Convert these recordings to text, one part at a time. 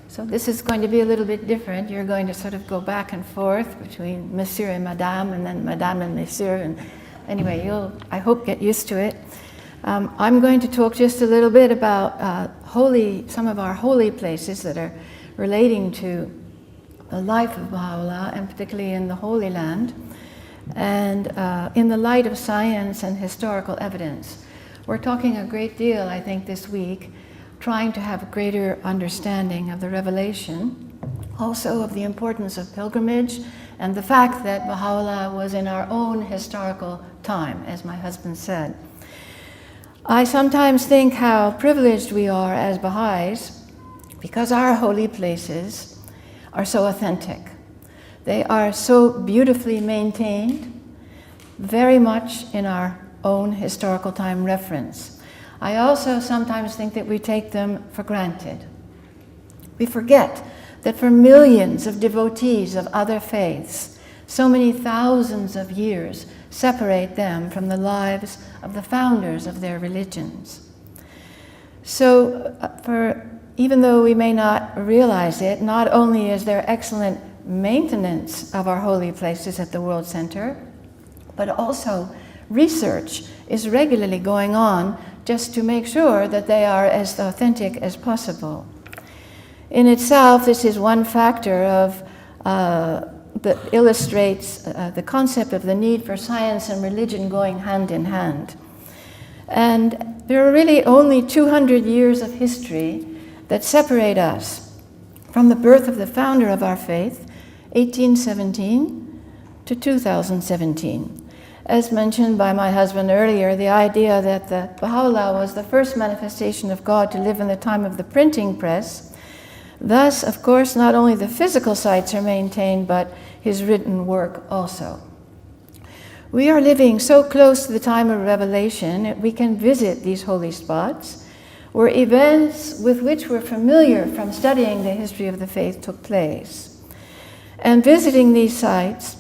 So this is going to be a little bit different. You're going to sort of go back and forth between Monsieur and Madame, and then Madame and Monsieur. And anyway, you'll, I hope, get used to it. I'm going to talk just a little bit about some of our holy places that are relating to the life of Baha'u'llah, and particularly in the Holy Land, and in the light of science and historical evidence. We're talking a great deal, I think, this week, trying to have a greater understanding of the revelation, also of the importance of pilgrimage, and the fact that Baha'u'llah was in our own historical time, as my husband said. I sometimes think how privileged we are as Baha'is because our holy places are so authentic. They are so beautifully maintained, very much in our own historical time reference. I also sometimes think that we take them for granted. We forget that for millions of devotees of other faiths, so many thousands of years separate them from the lives of the founders of their religions. So even though we may not realize it, not only is there excellent maintenance of our holy places at the World Center, but also research is regularly going on just to make sure that they are as authentic as possible. In itself, this is one factor that illustrates the concept of the need for science and religion going hand in hand. And there are really only 200 years of history that separate us from the birth of the founder of our faith, 1817 to 2017. As mentioned by my husband earlier, the idea that the Baha'u'llah was the first manifestation of God to live in the time of the printing press. Thus, of course, not only the physical sites are maintained, but his written work also. We are living so close to the time of revelation that we can visit these holy spots, where events with which we're familiar from studying the history of the faith took place. And visiting these sites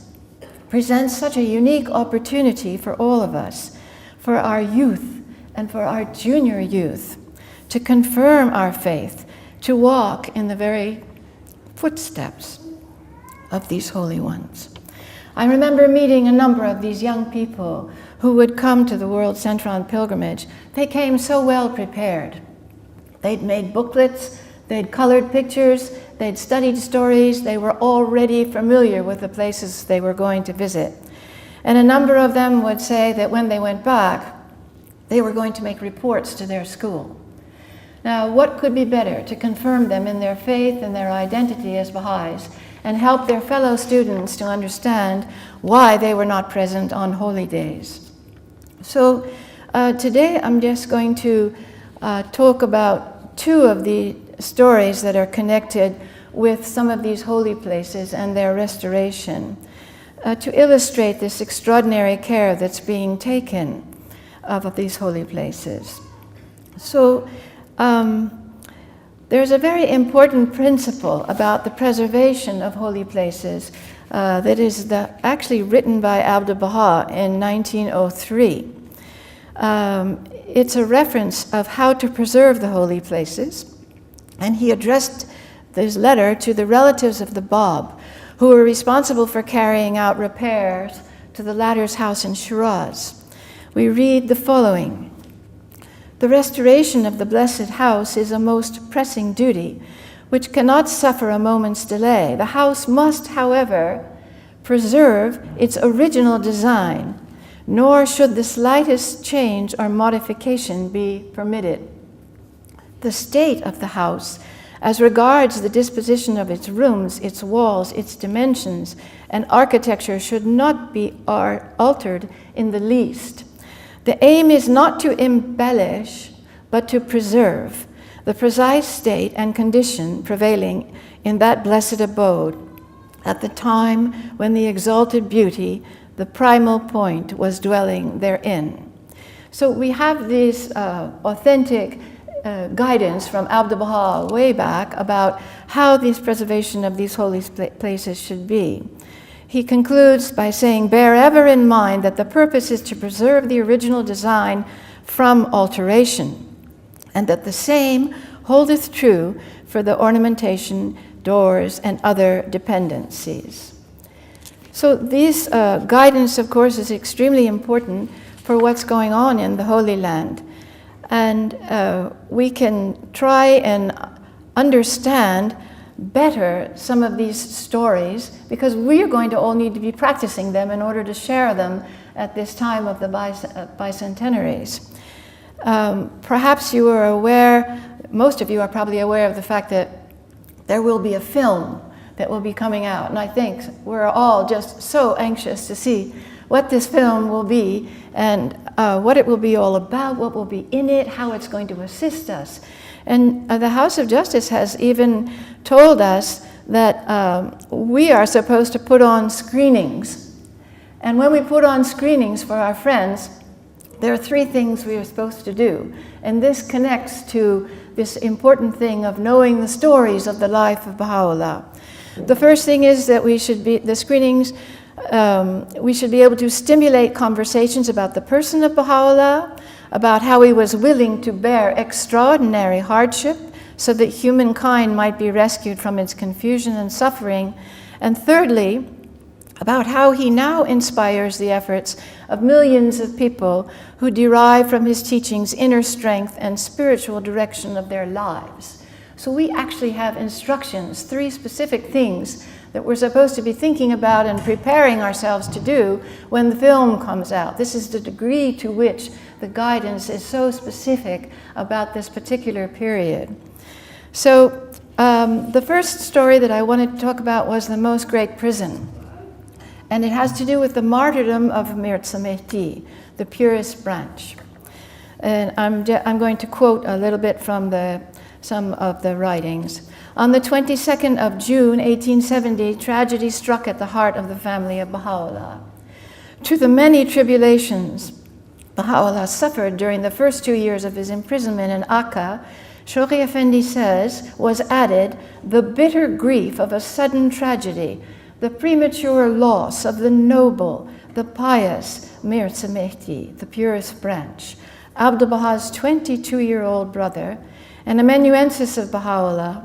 presents such a unique opportunity for all of us, for our youth and for our junior youth, to confirm our faith, to walk in the very footsteps of these holy ones. I remember meeting a number of these young people who would come to the World Center on pilgrimage. They came so well prepared. They'd made booklets, they'd colored pictures, they'd studied stories, they were already familiar with the places they were going to visit. And a number of them would say that when they went back, they were going to make reports to their school. Now, what could be better to confirm them in their faith and their identity as Baha'is and help their fellow students to understand why they were not present on holy days? So today I'm just going to talk about two of the stories that are connected with some of these holy places and their restoration to illustrate this extraordinary care that's being taken of these holy places. So there's a very important principle about the preservation of holy places that is actually written by Abdu'l-Baha in 1903. It's a reference of how to preserve the holy places. And he addressed this letter to the relatives of the Bab, who were responsible for carrying out repairs to the latter's house in Shiraz. We read the following: "The restoration of the blessed house is a most pressing duty, which cannot suffer a moment's delay. The house must, however, preserve its original design, nor should the slightest change or modification be permitted. The state of the house, as regards the disposition of its rooms, its walls, its dimensions, and architecture should not be altered in the least. The aim is not to embellish, but to preserve the precise state and condition prevailing in that blessed abode at the time when the exalted beauty, the primal point, was dwelling therein." So we have this authentic guidance from Abdu'l-Baha way back about how this preservation of these holy places should be. He concludes by saying, "Bear ever in mind that the purpose is to preserve the original design from alteration, and that the same holdeth true for the ornamentation, doors, and other dependencies. So this guidance, of course, is extremely important for what's going on in the Holy Land. And we can try and understand better some of these stories, because we're going to all need to be practicing them in order to share them at this time of the bicentenaries. Perhaps you are aware, most of you are probably aware of the fact that there will be a film that will be coming out, and I think we're all just so anxious to see what this film will be and what it will be all about, what will be in it, how it's going to assist us. And the House of Justice has even told us that we are supposed to put on screenings. And when we put on screenings for our friends, there are 3 things we are supposed to do. And this connects to this important thing of knowing the stories of the life of Baha'u'llah. The first thing is that we should be able to stimulate conversations about the person of Baha'u'llah, about how he was willing to bear extraordinary hardship so that humankind might be rescued from its confusion and suffering. And thirdly, about how he now inspires the efforts of millions of people who derive from his teachings inner strength and spiritual direction of their lives. So we actually have instructions, 3 specific things that we're supposed to be thinking about and preparing ourselves to do when the film comes out. This is the degree to which the guidance is so specific about this particular period. So the first story that I wanted to talk about was the Most Great Prison. And it has to do with the martyrdom of Mirza Mehdi, the purest branch. And I'm going to quote a little bit from some of the writings. On the 22nd of June, 1870, tragedy struck at the heart of the family of Baha'u'llah. To the many tribulations Baha'u'llah suffered during the first 2 years of his imprisonment in Akka, Shoghi Effendi says, was added the bitter grief of a sudden tragedy, the premature loss of the noble, the pious Mirza Mehdi, the purest branch, Abdu'l-Baha's 22-year-old brother, an amanuensis of Baha'u'llah,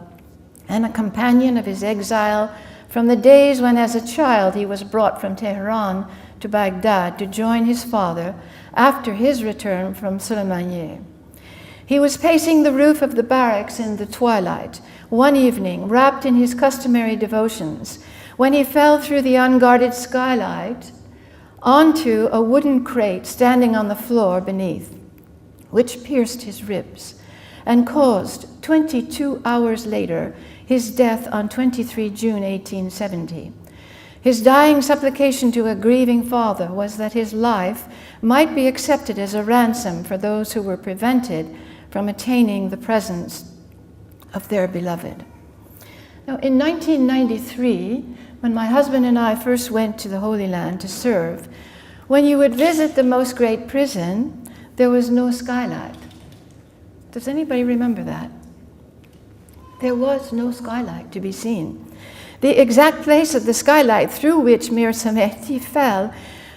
and a companion of his exile from the days when as a child he was brought from Tehran to Baghdad to join his father after his return from Sulaymaniyeh. He was pacing the roof of the barracks in the twilight one evening, wrapped in his customary devotions, when he fell through the unguarded skylight onto a wooden crate standing on the floor beneath, which pierced his ribs and caused 22 hours later his death on 23 June 1870. His dying supplication to a grieving father was that his life might be accepted as a ransom for those who were prevented from attaining the presence of their beloved. Now, in 1993, when my husband and I first went to the Holy Land to serve, when you would visit the Most Great Prison, there was no skylight. Does anybody remember that? There was no skylight to be seen. The exact place of the skylight through which Mirza Mehdi fell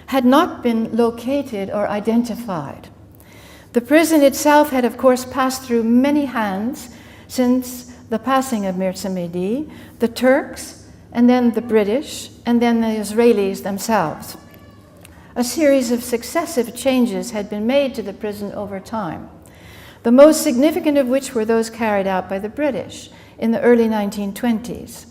had not been located or identified. The prison itself had, of course, passed through many hands since the passing of Mirza Mehdi, the Turks, and then the British, and then the Israelis themselves. A series of successive changes had been made to the prison over time, the most significant of which were those carried out by the British in the early 1920s.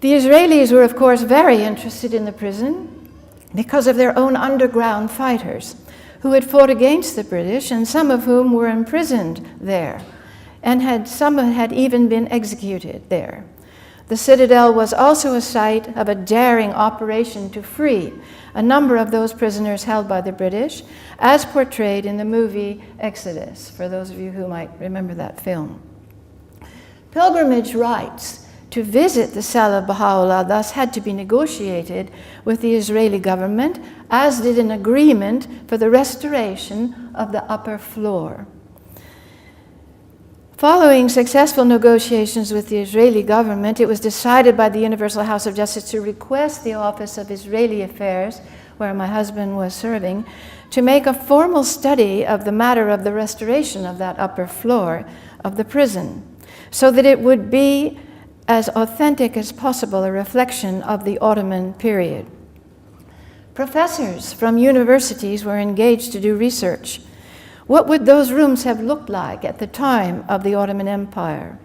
The Israelis were, of course, very interested in the prison because of their own underground fighters who had fought against the British, and some of whom were imprisoned there, and some had even been executed there. The citadel was also a site of a daring operation to free a number of those prisoners held by the British, as portrayed in the movie Exodus, for those of you who might remember that film. Pilgrimage rights to visit the cell of Baha'u'llah thus had to be negotiated with the Israeli government, as did an agreement for the restoration of the upper floor. Following successful negotiations with the Israeli government, it was decided by the Universal House of Justice to request the Office of Israeli Affairs, where my husband was serving, to make a formal study of the matter of the restoration of that upper floor of the prison, so that it would be as authentic as possible a reflection of the Ottoman period. Professors from universities were engaged to do research. What would those rooms have looked like at the time of the Ottoman Empire?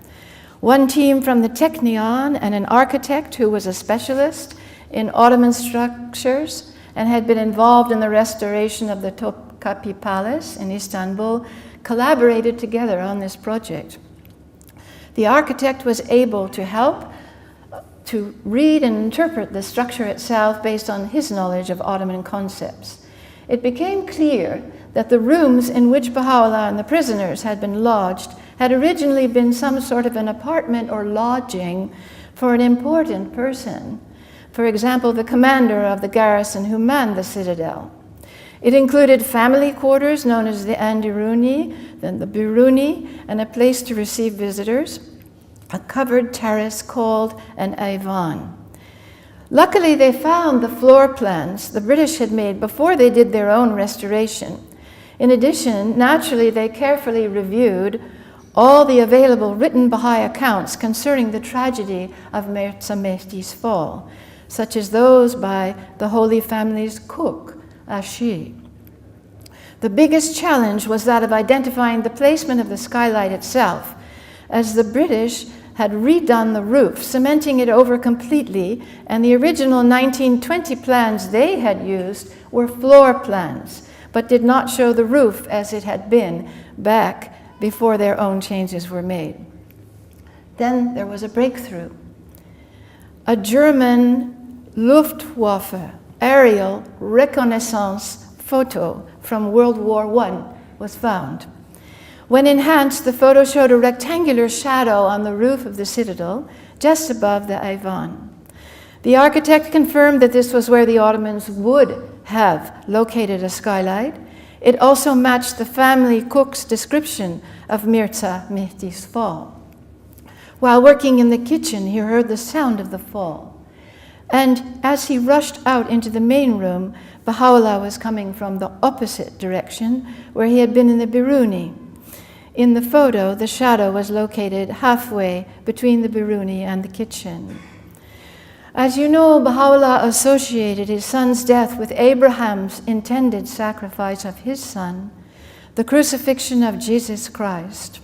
One team from the Technion and an architect who was a specialist in Ottoman structures and had been involved in the restoration of the Topkapi Palace in Istanbul collaborated together on this project. The architect was able to help to read and interpret the structure itself based on his knowledge of Ottoman concepts. It became clear that the rooms in which Baha'u'llah and the prisoners had been lodged had originally been some sort of an apartment or lodging for an important person. For example, the commander of the garrison who manned the citadel. It included family quarters known as the Andiruni, then the Biruni, and a place to receive visitors, a covered terrace called an Ayvan. Luckily, they found the floor plans the British had made before they did their own restoration. In addition, naturally, they carefully reviewed all the available written Baha'i accounts concerning the tragedy of Mirza Mehdi's fall, such as those by the Holy Family's cook, Ashi. The biggest challenge was that of identifying the placement of the skylight itself, as the British had redone the roof, cementing it over completely, and the original 1920 plans they had used were floor plans, but did not show the roof as it had been back before their own changes were made. Then there was a breakthrough. A German Luftwaffe aerial reconnaissance photo from World War I was found. When enhanced, the photo showed a rectangular shadow on the roof of the citadel, just above the Ayvan. The architect confirmed that this was where the Ottomans would have located a skylight. It also matched the family cook's description of Mirza Mehdi's fall. While working in the kitchen, he heard the sound of the fall. And as he rushed out into the main room, Baha'u'llah was coming from the opposite direction, where he had been in the Biruni. In the photo, the shadow was located halfway between the Biruni and the kitchen. As you know, Baha'u'llah associated his son's death with Abraham's intended sacrifice of his son, the crucifixion of Jesus Christ,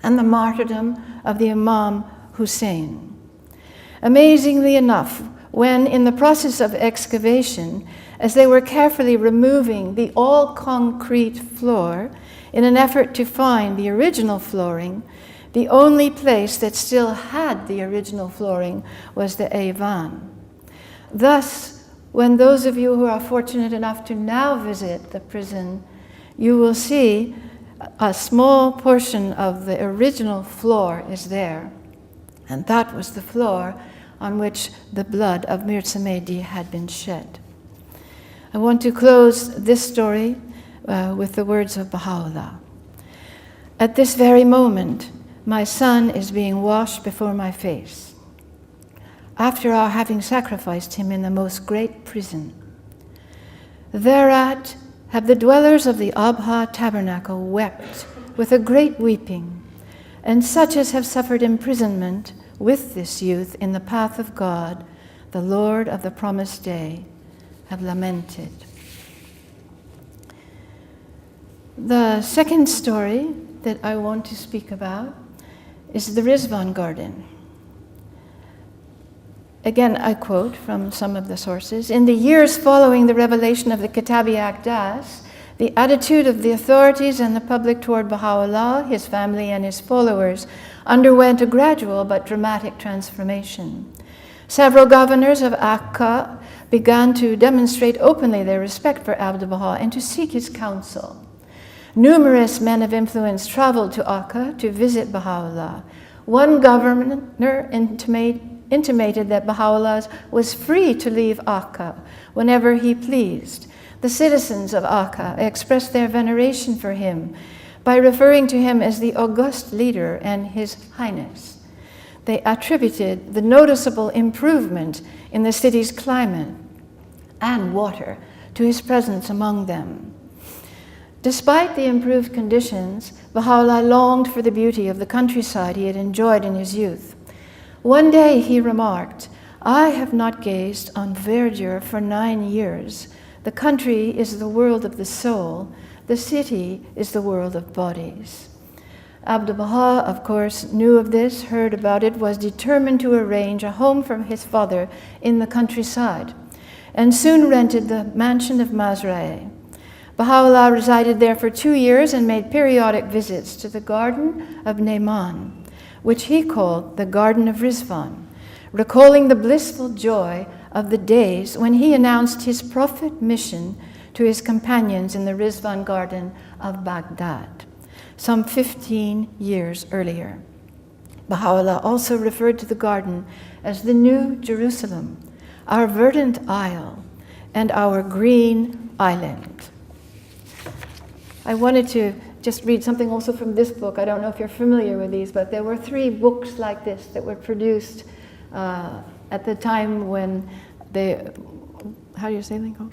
and the martyrdom of the Imam Hussein. Amazingly enough, when in the process of excavation, as they were carefully removing the all-concrete floor in an effort to find the original flooring, the only place that still had the original flooring was the Ayvan. Thus, when those of you who are fortunate enough to now visit the prison, you will see a small portion of the original floor is there. And that was the floor on which the blood of Mirza Mehdi had been shed. I want to close this story with the words of Baha'u'llah. At this very moment, my son is being washed before my face, after our having sacrificed him in the most great prison. Thereat have the dwellers of the Abha tabernacle wept with a great weeping, and such as have suffered imprisonment with this youth in the path of God, the Lord of the promised day, have lamented. The second story that I want to speak about is the Rizwan Garden. Again, I quote from some of the sources. In the years following the revelation of the Kitabi Aqdas, the attitude of the authorities and the public toward Baha'u'llah, his family, and his followers underwent a gradual but dramatic transformation. Several governors of Akka began to demonstrate openly their respect for Abdu'l-Baha and to seek his counsel. Numerous men of influence traveled to Akka to visit Baha'u'llah. One governor intimated that Baha'u'llah was free to leave Akka whenever he pleased. The citizens of Akka expressed their veneration for him by referring to him as the august leader and His Highness. They attributed the noticeable improvement in the city's climate and water to his presence among them. Despite the improved conditions, Baha'u'llah longed for the beauty of the countryside he had enjoyed in his youth. One day he remarked, "I have not gazed on verdure for 9 years. The country is the world of the soul. The city is the world of bodies." Abdu'l-Baha, of course, knew of this, heard about it, was determined to arrange a home for his father in the countryside, and soon rented the mansion of Mazrae. Baha'u'llah resided there for 2 years and made periodic visits to the garden of Neyman, which he called the Garden of Rizwan, recalling the blissful joy of the days when he announced his prophet mission to his companions in the Rizwan garden of Baghdad, some 15 years earlier. Baha'u'llah also referred to the garden as the New Jerusalem, our verdant isle, and our green island. I wanted to just read something also from this book. I don't know if you're familiar with these, but there were 3 books like this that were produced at the time when how do you say they called?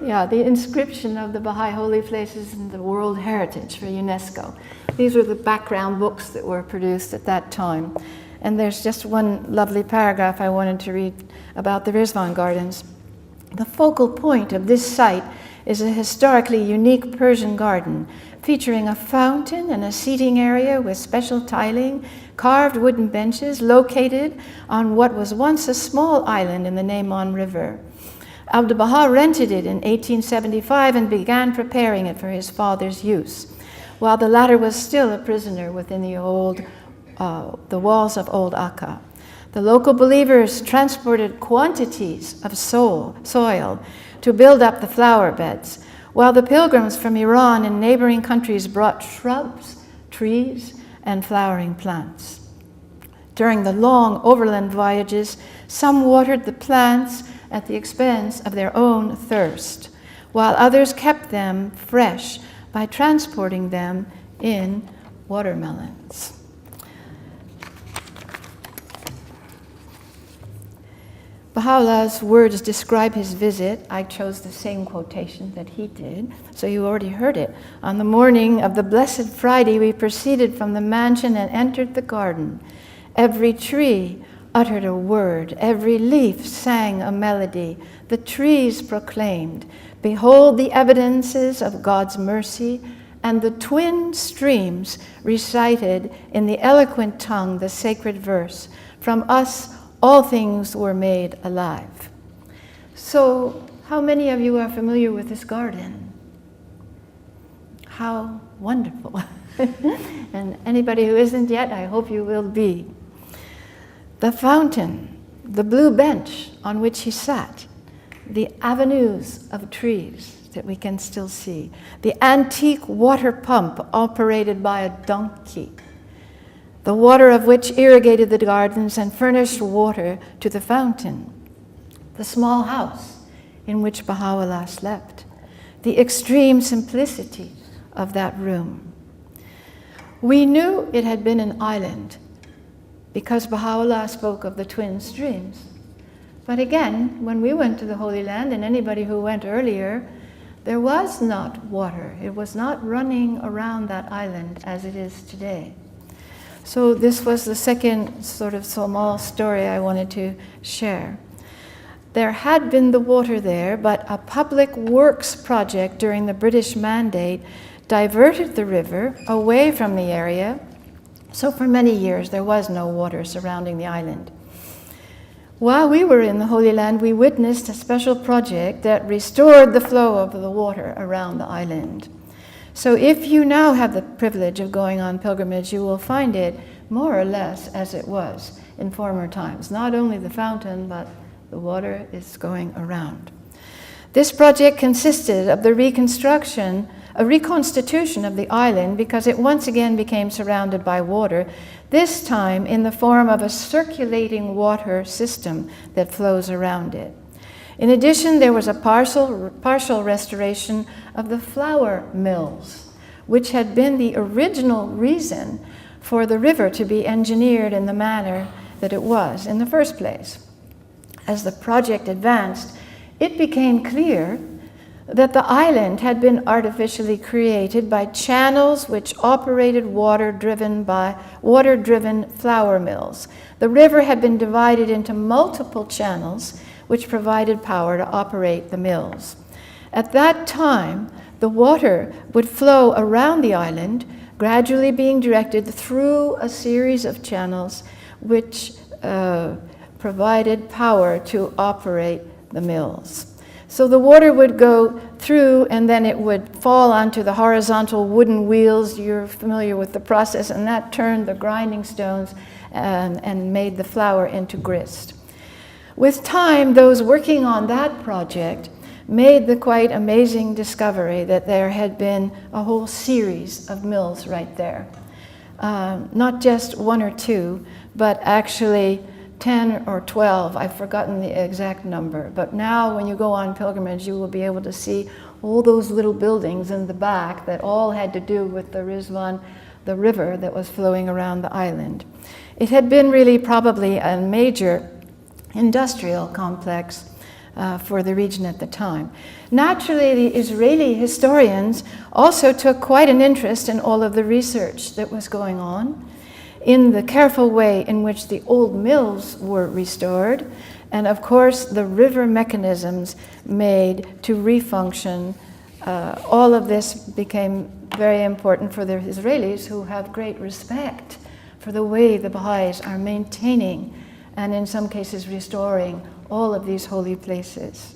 Yeah, the inscription of the Baha'i holy places in the World Heritage for UNESCO. These were the background books that were produced at that time. And there's just one lovely paragraph I wanted to read about the Rizwan Gardens. The focal point of this site is a historically unique Persian garden featuring a fountain and a seating area with special tiling, carved wooden benches located on what was once a small island in the Neyman River. Abdu'l-Baha rented it in 1875 and began preparing it for his father's use, while the latter was still a prisoner within the walls of Old Akka. The local believers transported quantities of soil to build up the flower beds, while the pilgrims from Iran and neighboring countries brought shrubs, trees, and flowering plants. During the long overland voyages, some watered the plants at the expense of their own thirst, while others kept them fresh by transporting them in watermelons. Baha'u'llah's words describe his visit. I chose the same quotation that he did, so you already heard it. On the morning of the Blessed Friday, we proceeded from the mansion and entered the garden. Every tree uttered a word, every leaf sang a melody. The trees proclaimed, "Behold the evidences of God's mercy," and the twin streams recited in the eloquent tongue the sacred verse, "From us all things were made alive." So, how many of you are familiar with this garden? How wonderful. And anybody who isn't yet, I hope you will be. The fountain, the blue bench on which he sat, the avenues of trees that we can still see, the antique water pump operated by a donkey, the water of which irrigated the gardens and furnished water to the fountain, the small house in which Baha'u'llah slept, the extreme simplicity of that room. We knew it had been an island because Baha'u'llah spoke of the twin streams. But again, when we went to the Holy Land, and anybody who went earlier, there was not water. It was not running around that island as it is today. So this was the second sort of small story I wanted to share. There had been the water there, but a public works project during the British Mandate diverted the river away from the area, so for many years there was no water surrounding the island. While we were in the Holy Land, we witnessed a special project that restored the flow of the water around the island. So if you now have the privilege of going on pilgrimage, you will find it more or less as it was in former times. Not only the fountain, but the water is going around. This project consisted of the reconstitution of the island because it once again became surrounded by water, this time in the form of a circulating water system that flows around it. In addition, there was a partial restoration of the flour mills, which had been the original reason for the river to be engineered in the manner that it was in the first place. As the project advanced, it became clear that the island had been artificially created by channels which operated water-driven flour mills. The river had been divided into multiple channels which provided power to operate the mills. At that time, the water would flow around the island, gradually being directed through a series of channels which provided power to operate the mills. So the water would go through and then it would fall onto the horizontal wooden wheels. You're familiar with the process, and that turned the grinding stones and made the flour into grist. With time, those working on that project made the quite amazing discovery that there had been a whole series of mills right there. Not just one or two, but actually 10 or 12, I've forgotten the exact number, but now when you go on pilgrimage, you will be able to see all those little buildings in the back that all had to do with the Rizwan, the river that was flowing around the island. It had been really probably a major industrial complex for the region at the time. Naturally, the Israeli historians also took quite an interest in all of the research that was going on, in the careful way in which the old mills were restored, and of course the river mechanisms made to refunction. All of this became very important for the Israelis, who have great respect for the way the Baha'is are maintaining and in some cases restoring all of these holy places.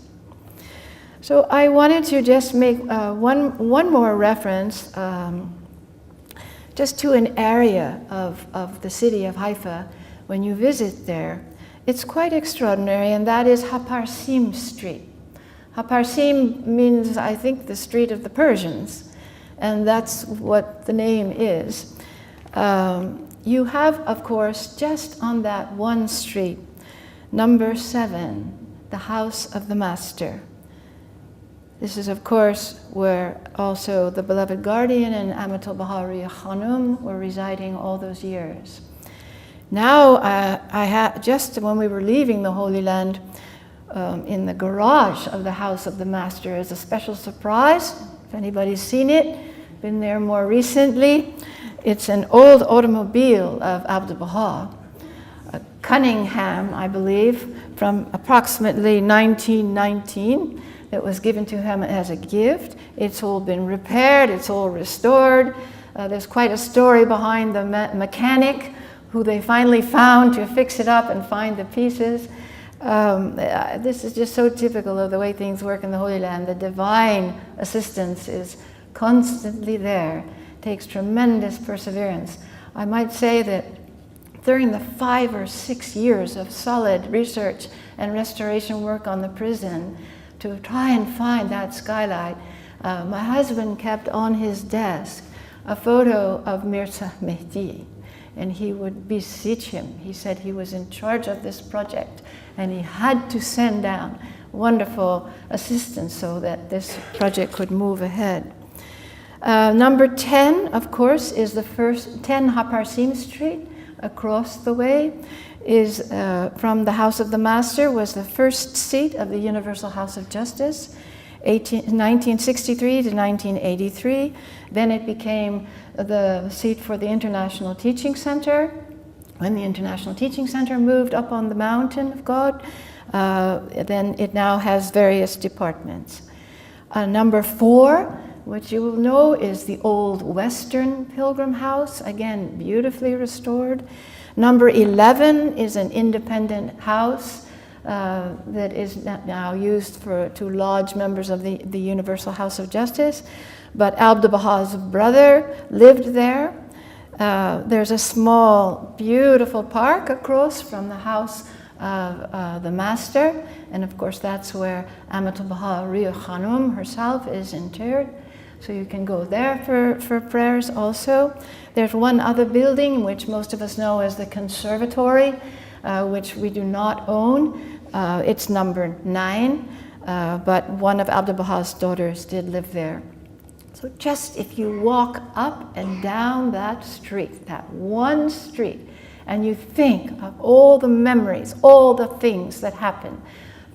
So I wanted to just make one more reference just to an area of the city of Haifa. When you visit there, it's quite extraordinary, and that is Haparsim Street. Haparsim means, I think, the street of the Persians, and that's what the name is. You have, of course, just on that one street, number 7, the house of the Master. This is, of course, where also the beloved guardian and Amatul Baha'i Khanum were residing all those years. Now, just when we were leaving the Holy Land, in the garage of the house of the Master is a special surprise. If anybody's seen it, been there more recently, it's an old automobile of Abdul Baha, a Cunningham, I believe, from approximately 1919. That was given to him as a gift. It's all been repaired, it's all restored. There's quite a story behind the mechanic who they finally found to fix it up and find the pieces. This is just so typical of the way things work in the Holy Land. The divine assistance is constantly there. It takes tremendous perseverance. I might say that during the 5 or 6 years of solid research and restoration work on the prison, to try and find that skylight, my husband kept on his desk a photo of Mirza Mehdi, and he would beseech him. He said he was in charge of this project, and he had to send down wonderful assistance so that this project could move ahead. Number 10, of course, is the first 10 Haparsim Street across the way. Is from the House of the Master, was the first seat of the Universal House of Justice, 1963 to 1983. Then it became the seat for the International Teaching Center. When the International Teaching Center moved up on the mountain of God, then it now has various departments. Number 4, which you will know, is the old Western Pilgrim House, again beautifully restored. Number 11 is an independent house that is now used to lodge members of the Universal House of Justice. But Abdul Baha's brother lived there. There's a small, beautiful park across from the house of the Master. And of course, that's where Amatul Baha'i Khanum herself is interred. So you can go there for prayers also. There's one other building, which most of us know as the conservatory, which we do not own. It's number 9, but one of Abdul Baha's daughters did live there. So just if you walk up and down that street, that one street, and you think of all the memories, all the things that happened,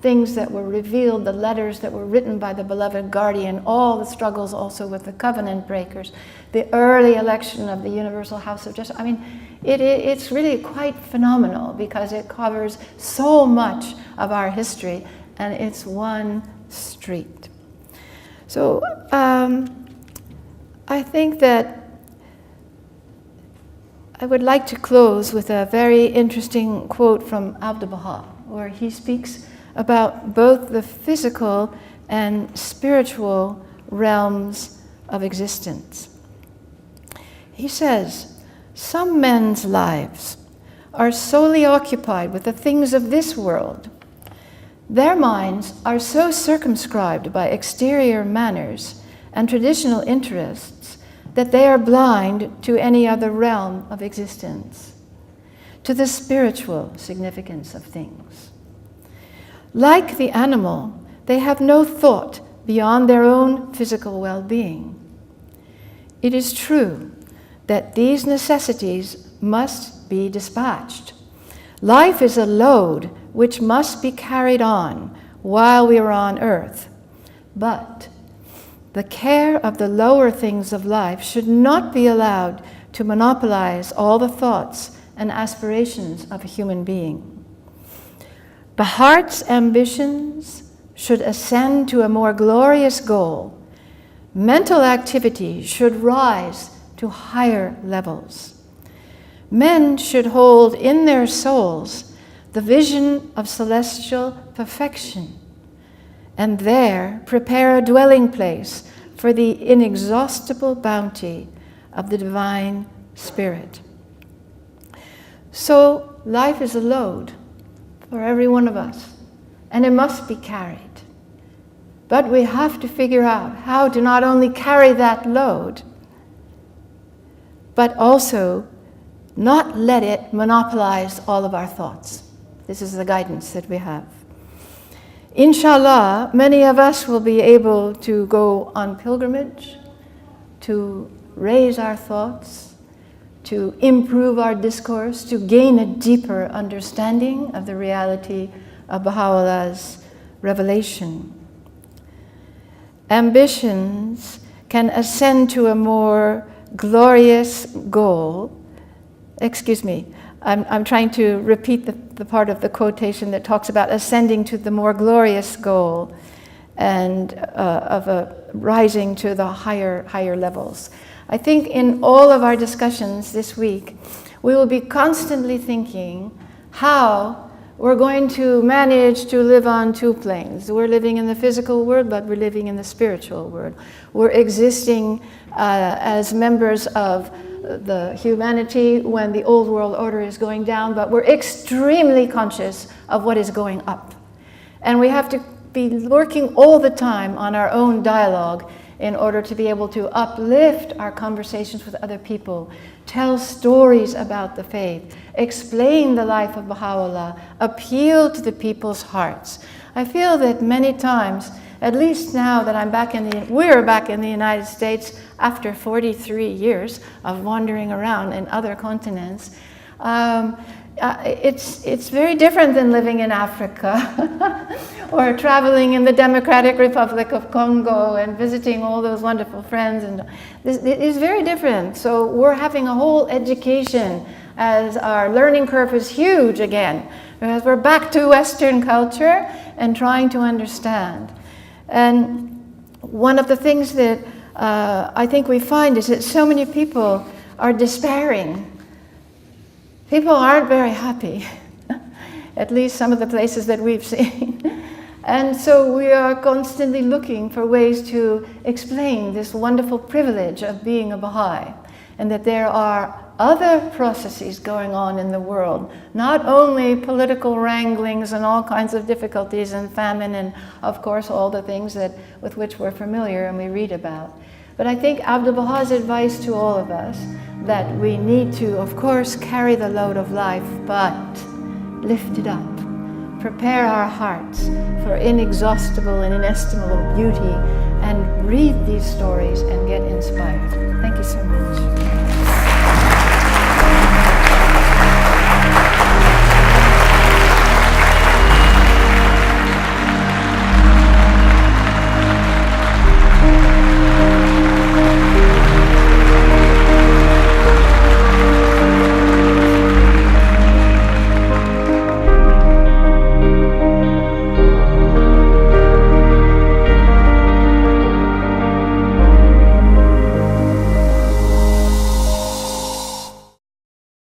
things that were revealed, the letters that were written by the beloved guardian, all the struggles also with the covenant breakers, the early election of the Universal House of Justice. I mean, it's really quite phenomenal because it covers so much of our history, and it's one street. So I think that I would like to close with a very interesting quote from Abdu'l-Baha, where he speaks about both the physical and spiritual realms of existence. He says, "Some men's lives are solely occupied with the things of this world. Their minds are so circumscribed by exterior manners and traditional interests that they are blind to any other realm of existence, to the spiritual significance of things. Like the animal, they have no thought beyond their own physical well-being. It is true that these necessities must be dispatched. Life is a load which must be carried on while we are on earth. But the care of the lower things of life should not be allowed to monopolize all the thoughts and aspirations of a human being. The heart's ambitions should ascend to a more glorious goal. Mental activity should rise to higher levels. Men should hold in their souls the vision of celestial perfection, and there prepare a dwelling place for the inexhaustible bounty of the divine Spirit." So life is a load for every one of us, and it must be carried. But we have to figure out how to not only carry that load, but also not let it monopolize all of our thoughts. This is the guidance that we have. Inshallah, many of us will be able to go on pilgrimage, to raise our thoughts, to improve our discourse, to gain a deeper understanding of the reality of Baha'u'llah's revelation. Ambitions can ascend to a more glorious goal. Excuse me, I'm trying to repeat the part of the quotation that talks about ascending to the more glorious goal and of a rising to the higher levels. I think in all of our discussions this week, we will be constantly thinking how we're going to manage to live on two planes. We're living in the physical world, but we're living in the spiritual world. We're existing as members of the humanity when the old world order is going down, but we're extremely conscious of what is going up. And we have to be working all the time on our own dialogue in order to be able to uplift our conversations with other people, tell stories about the faith, explain the life of Baha'u'llah, appeal to the people's hearts. I feel that many times, at least now that we're back in the United States after 43 years of wandering around in other continents, it's very different than living in Africa or traveling in the Democratic Republic of Congo and visiting all those wonderful friends. And it is very different. So we're having a whole education as our learning curve is huge again, because we're back to Western culture and trying to understand. And one of the things that I think we find is that so many people are despairing. People aren't very happy, at least some of the places that we've seen. And so we are constantly looking for ways to explain this wonderful privilege of being a Baha'i, and that there are other processes going on in the world, not only political wranglings and all kinds of difficulties and famine and, of course, all the things with which we're familiar and we read about. But I think Abdu'l-Baha's advice to all of us that we need to, of course, carry the load of life, but lift it up. Prepare our hearts for inexhaustible and inestimable beauty and read these stories and get inspired. Thank you so much.